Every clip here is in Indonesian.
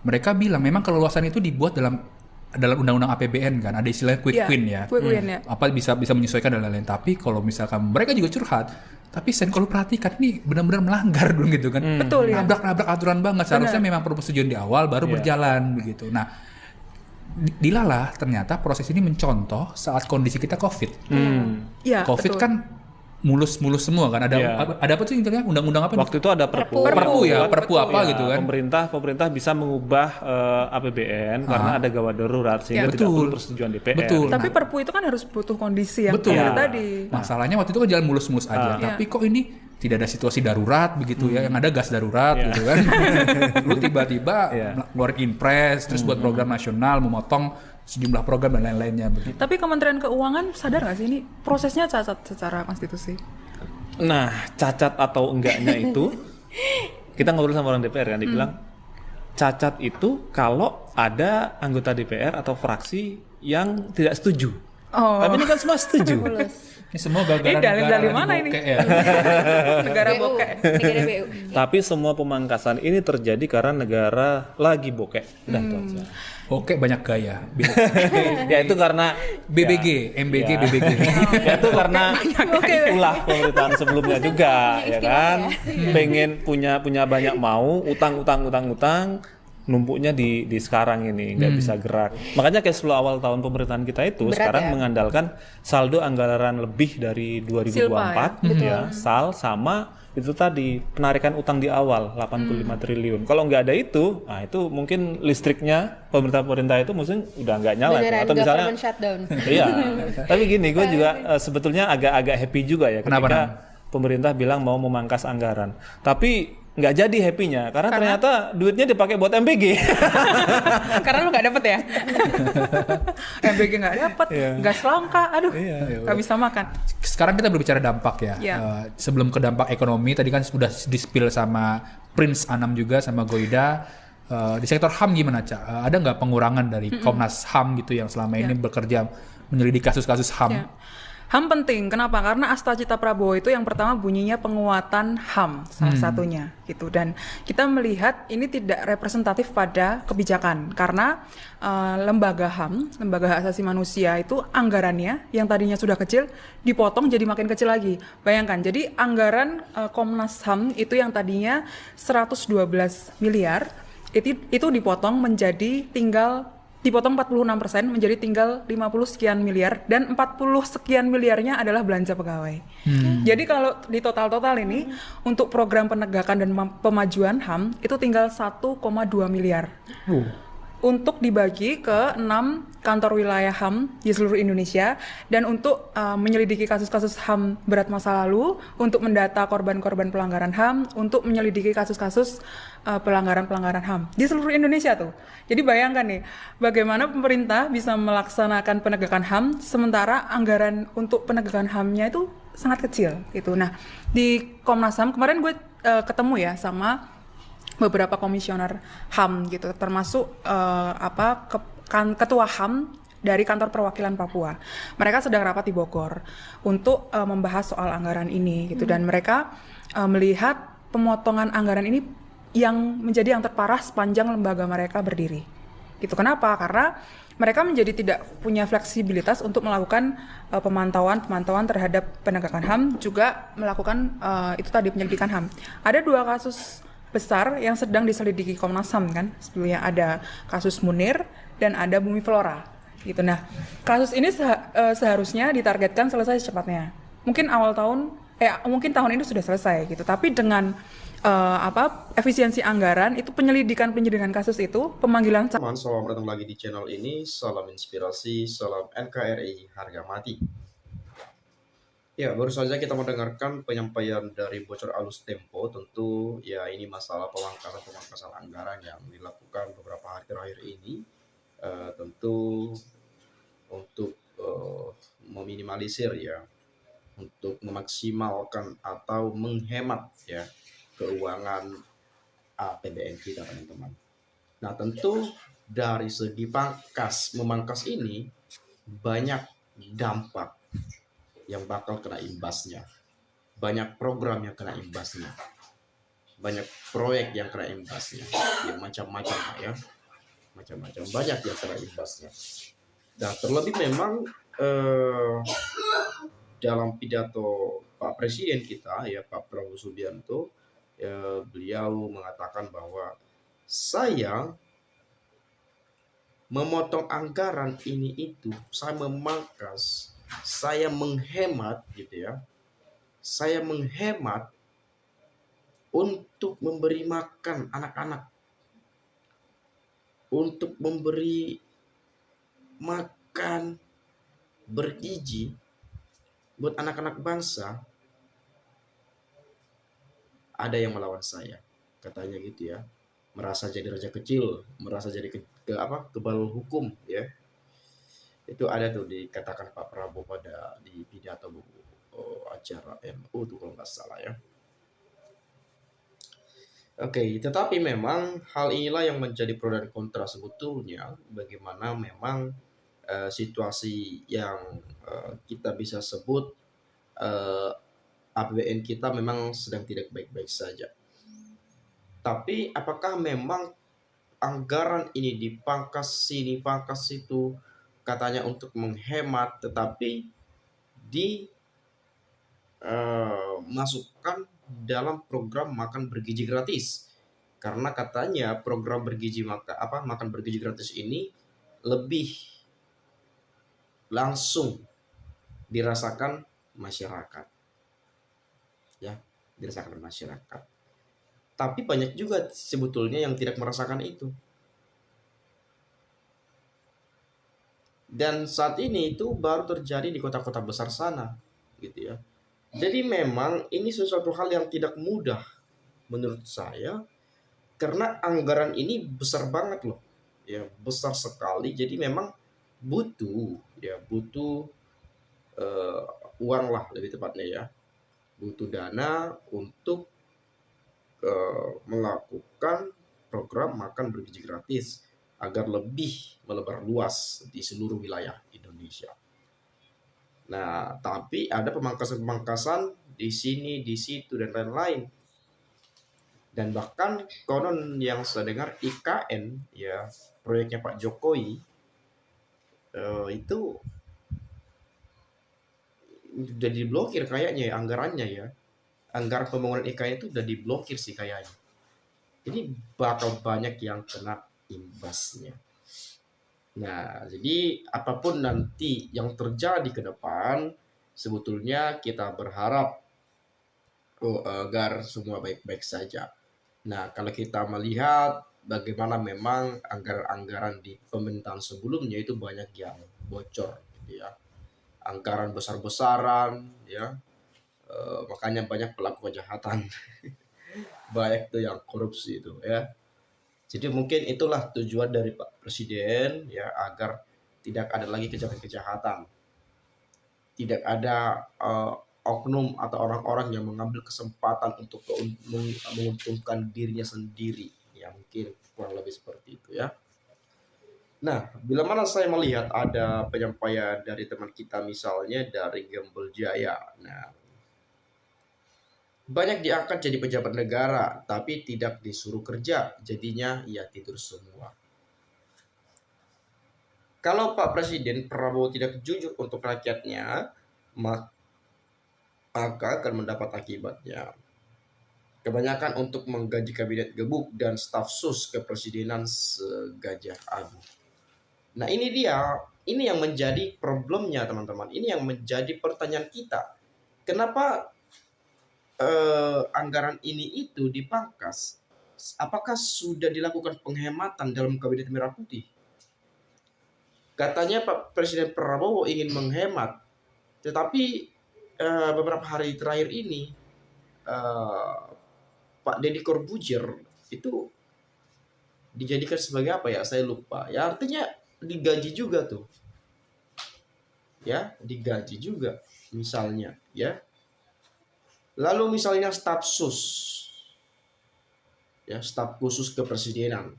mereka bilang memang keleluasan itu dibuat dalam undang-undang APBN kan, ada istilah quick win ya. Quick win ya. Apa bisa menyesuaikan dan lain-lain. Tapi kalau misalkan mereka juga curhat, tapi Sen kalau perhatikan ini benar-benar melanggar dong gitu kan. Betul ya. Nabrak aturan banget. Seharusnya memang perlu persetujuan di awal baru berjalan begitu. Nah, dilalah ternyata proses ini mencontoh saat kondisi kita COVID. Iya, COVID betul. kan mulus semua kan, ada apa tuh intinya undang-undang apa? Waktu itu ada perpu apa gitu kan. Pemerintah bisa mengubah APBN karena ada gawat darurat sehingga tidak perlu persetujuan DPR. Betul. Tapi perpu itu kan harus butuh kondisi yang Betul. kayak tadi. Masalahnya waktu itu kan jalan mulus-mulus aja, tapi kok ini tidak ada situasi darurat begitu ya, yang ada gas darurat gitu kan. Lu tiba-tiba ngeluarin impres, terus buat program nasional, memotong sejumlah program dan lain-lainnya begitu. Tapi Kementerian Keuangan sadar nggak sih ini prosesnya cacat secara konstitusi? Nah, cacat atau enggaknya itu kita ngobrol sama orang DPR kan, dibilang cacat itu kalau ada anggota DPR atau fraksi yang tidak setuju. Tapi ini kan semua setuju. Ini semua gara-gara Ini dalil-dalil mana ini? Ya. Negara bokeh. Negara BU. Tapi semua pemangkasan ini terjadi karena negara lagi bokeh. Udah itu aja. Oke, banyak gaya. Ya itu karena BBG, MBG, BBG. Ya itu karena ulah pemerintahan sebelumnya juga, ya kan. Pengen punya banyak mau, utang, numpuknya di sekarang ini nggak bisa gerak. Makanya kayak 10 awal tahun pemerintahan kita itu Berat sekarang ya? mengandalkan saldo anggaran lebih dari 2024 ya, SAL sama itu tadi penarikan utang di awal 85 triliun. Kalau nggak ada itu, nah itu mungkin listriknya pemerintah itu mungkin udah nggak nyala. Beneran Atau misalnya government shutdown. iya. Tapi gini, gue juga sebetulnya agak happy juga ya ketika pemerintah bilang mau memangkas anggaran. Tapi nggak jadi happy-nya karena ternyata duitnya dipakai buat MBG. Karena lu nggak dapet ya? MBG nggak dapet, gas langka, aduh, nggak bisa makan. Sekarang kita berbicara dampak ya. Sebelum ke dampak ekonomi, tadi kan sudah di-spill sama Prince Anam juga sama Goida. Di sektor HAM gimana, Ca? Ada nggak pengurangan dari Komnas HAM gitu yang selama ini bekerja menyelidiki kasus-kasus HAM? HAM penting, kenapa? Karena Asta Cita Prabowo itu yang pertama bunyinya penguatan HAM salah satunya gitu, dan kita melihat ini tidak representatif pada kebijakan karena lembaga HAM, lembaga hak asasi manusia itu anggarannya yang tadinya sudah kecil dipotong jadi makin kecil lagi. Bayangkan, jadi anggaran Komnas HAM itu yang tadinya 112 miliar itu dipotong menjadi dipotong 46% menjadi tinggal 50 sekian miliar, dan 40 sekian miliarnya adalah belanja pegawai. Jadi kalau di total ini untuk program penegakan dan pemajuan HAM itu tinggal 1,2 miliar. Untuk dibagi ke 6 kantor wilayah HAM di seluruh Indonesia, dan untuk menyelidiki kasus-kasus HAM berat masa lalu, untuk mendata korban-korban pelanggaran HAM, untuk menyelidiki kasus-kasus pelanggaran-pelanggaran HAM di seluruh Indonesia tuh. Jadi bayangkan nih, bagaimana pemerintah bisa melaksanakan penegakan HAM sementara anggaran untuk penegakan HAM-nya itu sangat kecil gitu. Nah, di Komnas HAM kemarin gue ketemu ya sama beberapa komisioner HAM gitu, termasuk ketua HAM dari kantor perwakilan Papua. Mereka sedang rapat di Bogor untuk membahas soal anggaran ini gitu, dan mereka melihat pemotongan anggaran ini yang menjadi yang terparah sepanjang lembaga mereka berdiri. Gitu. Kenapa? Karena mereka menjadi tidak punya fleksibilitas untuk melakukan pemantauan terhadap penegakan HAM, juga melakukan itu tadi penyelidikan HAM. Ada 2 kasus besar yang sedang diselidiki Komnas HAM kan. Sebelumnya ada kasus Munir dan ada Bumi Flora. Gitu. Nah, kasus ini seharusnya ditargetkan selesai secepatnya. Mungkin mungkin tahun ini sudah selesai gitu. Tapi dengan efisiensi anggaran itu penyelidikan kasus itu, pemanggilan. Selamat datang lagi di channel ini. Salam inspirasi, salam NKRI harga mati. Ya, baru saja kita mendengarkan penyampaian dari Bocor Alus Tempo. Tentu ya ini masalah pemangkasan anggaran yang dilakukan beberapa hari terakhir ini. Tentu untuk meminimalisir ya, untuk memaksimalkan atau menghemat ya keuangan APBN kita, teman-teman. Nah, tentu dari segi memangkas ini banyak dampak yang bakal kena imbasnya. Banyak program yang kena imbasnya. banyak proyek yang kena imbasnya, ya macam-macam ya, macam-macam banyak yang kena imbasnya. Dan terlebih memang dalam pidato Pak Presiden kita ya, Pak Prabowo Subianto, ya, beliau mengatakan bahwa saya memotong anggaran ini itu, saya memangkas, saya menghemat gitu ya, saya menghemat untuk memberi makan anak-anak, untuk memberi makan bergizi buat anak-anak bangsa. Ada yang melawan saya, katanya gitu ya, merasa jadi raja kecil, merasa jadi kebal hukum ya. Itu ada tuh dikatakan Pak Prabowo pada di pidato acara MU tuh kalau nggak salah ya. Oke, tetapi memang hal inilah yang menjadi pro dan kontra sebetulnya, bagaimana memang situasi yang kita bisa sebut APBN kita memang sedang tidak baik-baik saja. Tapi apakah memang anggaran ini dipangkas sini, pangkas situ, katanya untuk menghemat, tetapi dimasukkan dalam program makan bergizi gratis, karena katanya program makan bergizi gratis ini lebih langsung dirasakan masyarakat ya, dirasakan masyarakat. Tapi banyak juga sebetulnya yang tidak merasakan itu, dan saat ini itu baru terjadi di kota-kota besar sana gitu ya. Jadi memang ini sesuatu hal yang tidak mudah menurut saya, karena anggaran ini besar banget loh ya, besar sekali. Jadi memang butuh uang lah lebih tepatnya ya, butuh dana untuk melakukan program makan bergizi gratis agar lebih melebar luas di seluruh wilayah Indonesia. Nah, tapi ada pemangkasan-pemangkasan di sini, di situ, dan lain-lain. Dan bahkan konon yang saya dengar IKN, ya, proyeknya Pak Jokowi, itu sudah diblokir kayaknya ya, anggarannya ya. Anggaran pembangunan IKN itu sudah diblokir sih kayaknya. Ini bakal banyak yang kena imbasnya. Nah, jadi apapun nanti yang terjadi ke depan, sebetulnya kita berharap agar semua baik-baik saja. Nah, kalau kita melihat bagaimana memang anggaran-anggaran di pemerintahan sebelumnya itu banyak yang bocor, gitu ya. Anggaran besar-besaran, ya, makanya banyak pelaku kejahatan, banyak tuh yang korupsi itu, ya. Jadi mungkin itulah tujuan dari Pak Presiden ya, agar tidak ada lagi kejahatan-kejahatan. Tidak ada oknum atau orang-orang yang mengambil kesempatan untuk menguntungkan dirinya sendiri. Ya mungkin kurang lebih seperti itu ya. Nah, bila mana saya melihat ada penyampaian dari teman kita misalnya dari Gembel Jaya. Nah, banyak diangkat jadi pejabat negara, tapi tidak disuruh kerja, jadinya ia tidur semua. Kalau Pak Presiden Prabowo tidak jujur untuk rakyatnya, maka akan mendapat akibatnya. Kebanyakan untuk menggaji kabinet gebuk dan staf sus kepresidenan segajah abu. Nah ini dia, ini yang menjadi problemnya teman-teman. Ini yang menjadi pertanyaan kita. Kenapa anggaran ini itu dipangkas? Apakah sudah dilakukan penghematan dalam kabinet merah putih? Katanya Pak Presiden Prabowo ingin menghemat, tetapi beberapa hari terakhir ini Pak Deddy Corbuzier itu dijadikan sebagai apa ya? Saya lupa. Ya artinya digaji juga tuh. Ya, digaji juga misalnya, ya. Lalu misalnya staf sus, ya, staf khusus kepresidenan,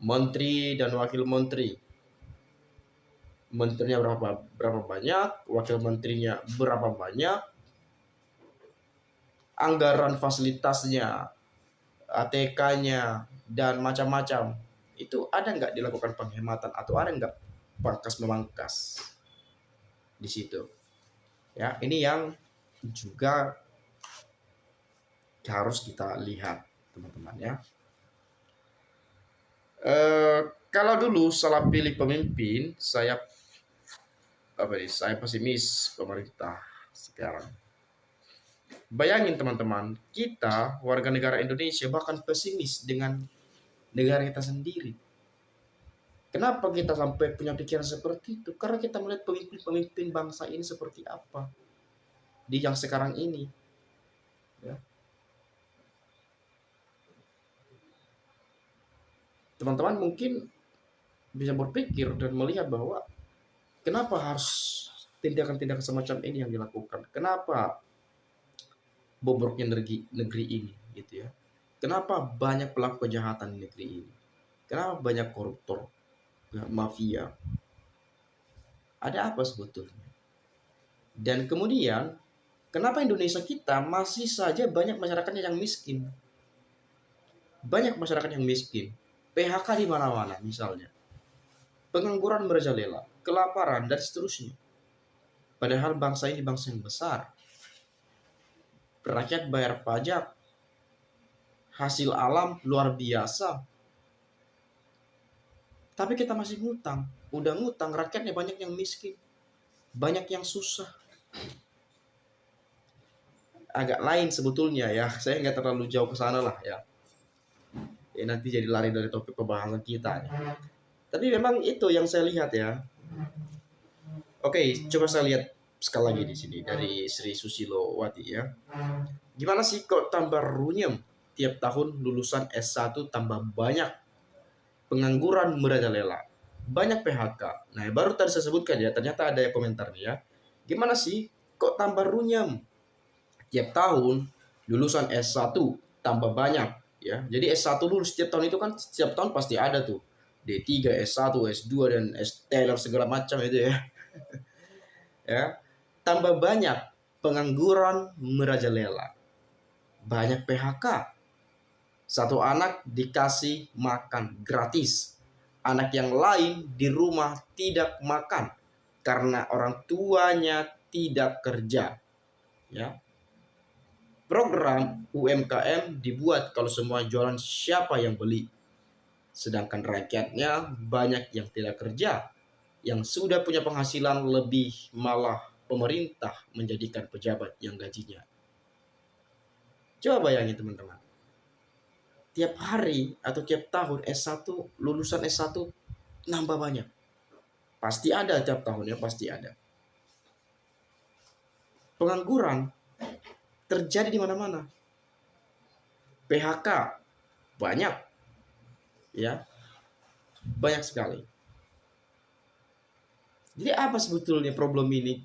menteri dan wakil menteri, menterinya berapa banyak, wakil menterinya berapa banyak, anggaran fasilitasnya ATK-nya, dan macam-macam. Itu ada nggak dilakukan penghematan atau ada nggak pangkas memangkas di situ? Ya, ini yang juga harus kita lihat, teman-teman ya. Kalau dulu salah pilih pemimpin, saya pesimis pemerintah sekarang. Bayangin teman-teman, kita warga negara Indonesia bahkan pesimis dengan negara kita sendiri. Kenapa kita sampai punya pikiran seperti itu? Karena kita melihat pemimpin bangsa ini seperti apa di yang sekarang ini. Ya. Teman-teman mungkin bisa berpikir dan melihat bahwa kenapa harus tindakan-tindakan semacam ini yang dilakukan? Kenapa bobroknya negeri ini, gitu ya? Kenapa banyak pelaku kejahatan di negeri ini? Kenapa banyak koruptor, mafia? Ada apa sebetulnya? Dan kemudian, kenapa Indonesia kita masih saja banyak masyarakatnya yang miskin? Banyak masyarakat yang miskin. PHK di mana-mana misalnya. Pengangguran merajalela, kelaparan, dan seterusnya. Padahal bangsa ini bangsa yang besar. Rakyat bayar pajak, hasil alam luar biasa. Tapi kita masih ngutang. Udah ngutang, rakyatnya banyak yang miskin. Banyak yang susah. Agak lain sebetulnya ya. Saya nggak terlalu jauh ke sana lah ya. Nanti jadi lari dari topik pembahasan kita. Ya. Tapi memang itu yang saya lihat ya. Oke, coba saya lihat sekali lagi di sini dari Sri Susilo Wati ya. Gimana sih kok tambah runyem tiap tahun lulusan S1 tambah banyak, pengangguran merajalela, banyak PHK. Nah, baru tadi saya sebutkan ya, ternyata ada komentarnya ya. Gimana sih kok tambah runyem tiap tahun lulusan S1 tambah banyak ya. Jadi S1 lulus setiap tahun itu kan setiap tahun pasti ada tuh. D3, S1, S2 dan S-Teller segala macam itu ya. Ya. Tambah banyak pengangguran merajalela. Banyak PHK. Satu anak dikasih makan gratis. Anak yang lain di rumah tidak makan karena orang tuanya tidak kerja. Ya. Program UMKM dibuat kalau semua jualan siapa yang beli. Sedangkan rakyatnya banyak yang tidak kerja. Yang sudah punya penghasilan lebih, malah pemerintah menjadikan pejabat yang gajinya. Coba bayangin teman-teman. Tiap hari atau tiap tahun S1, lulusan S1 nambah banyak. Pasti ada tiap tahun ya, pasti ada. Pengangguran terjadi di mana-mana. PHK banyak. Ya. Banyak sekali. Jadi apa sebetulnya problem ini?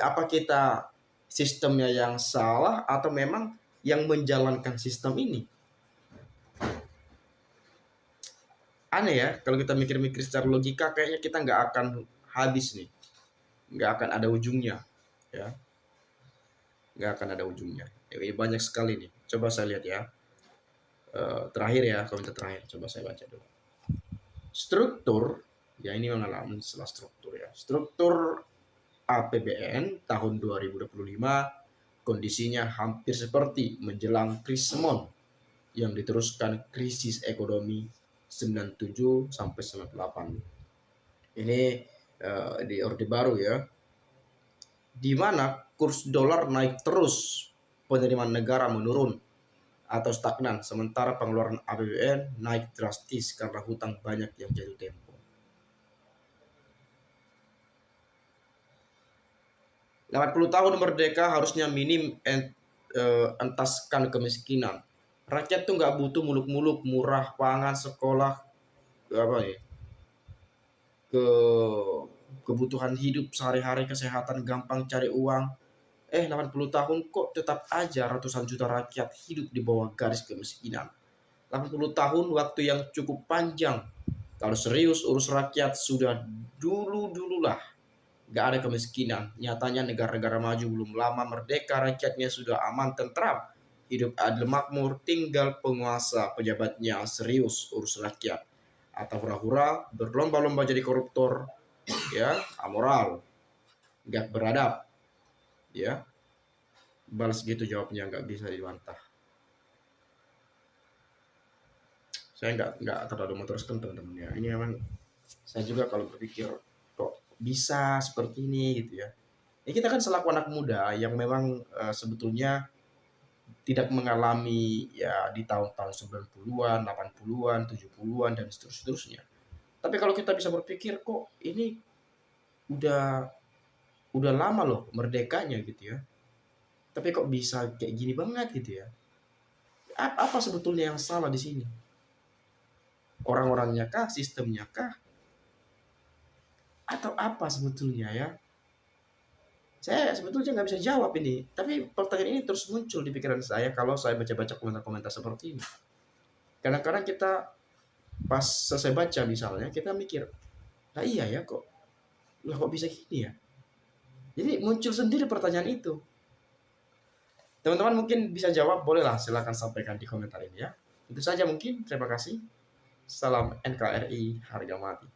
Apa kita sistemnya yang salah atau memang yang menjalankan sistem ini? Aneh ya, kalau kita mikir-mikir secara logika kayaknya kita nggak akan habis nih. Nggak akan ada ujungnya. Ya. Nggak akan ada ujungnya. Ini banyak sekali nih. Coba saya lihat ya. Terakhir ya, komentar terakhir. Coba saya baca dulu. Struktur, ya ini mengalami masalah struktur ya. Struktur APBN tahun 2025 kondisinya hampir seperti menjelang Krismon yang diteruskan krisis ekonomi 97 sampai 98. Ini di Orde Baru ya. Di mana kurs dolar naik terus, penerimaan negara menurun atau stagnan, sementara pengeluaran APBN naik drastis karena hutang banyak yang jatuh tempo. 80 tahun merdeka harusnya minim entaskan kemiskinan. Rakyat tuh nggak butuh muluk-muluk, murah pangan, sekolah, kebutuhan hidup sehari-hari, kesehatan, gampang cari uang. 80 tahun kok tetap aja ratusan juta rakyat hidup di bawah garis kemiskinan. 80 tahun waktu yang cukup panjang. Kalau serius urus rakyat sudah dululah gak ada kemiskinan. Nyatanya negara-negara maju belum lama merdeka rakyatnya sudah aman tentram. hidup adil makmur, tinggal penguasa pejabatnya serius urus rakyat, atau hura-hura berlomba-lomba jadi koruptor, ya, amoral, gak beradab, ya. Balas gitu jawabnya, nggak bisa dibantah. Saya nggak terlalu meneruskan teman-teman ya. Ini memang saya juga kalau berpikir kok bisa seperti ini gitu ya. Ya kita kan selaku anak muda yang memang sebetulnya tidak mengalami ya di tahun-tahun 90-an, 80-an, 70-an dan seterusnya. Tapi kalau kita bisa berpikir kok ini udah lama loh merdekanya gitu ya. Tapi kok bisa kayak gini banget gitu ya. Apa sebetulnya yang salah di sini? Orang-orangnya kah, sistemnya kah, atau apa sebetulnya ya? Saya sebetulnya nggak bisa jawab ini, tapi pertanyaan ini terus muncul di pikiran saya kalau saya baca-baca komentar-komentar seperti ini. Kadang-kadang kita pas selesai baca misalnya, kita mikir, nah iya ya kok bisa gini ya? Jadi muncul sendiri pertanyaan itu. Teman-teman mungkin bisa jawab, bolehlah silakan sampaikan di komentar ini ya. Itu saja mungkin, terima kasih. Salam NKRI harga mati.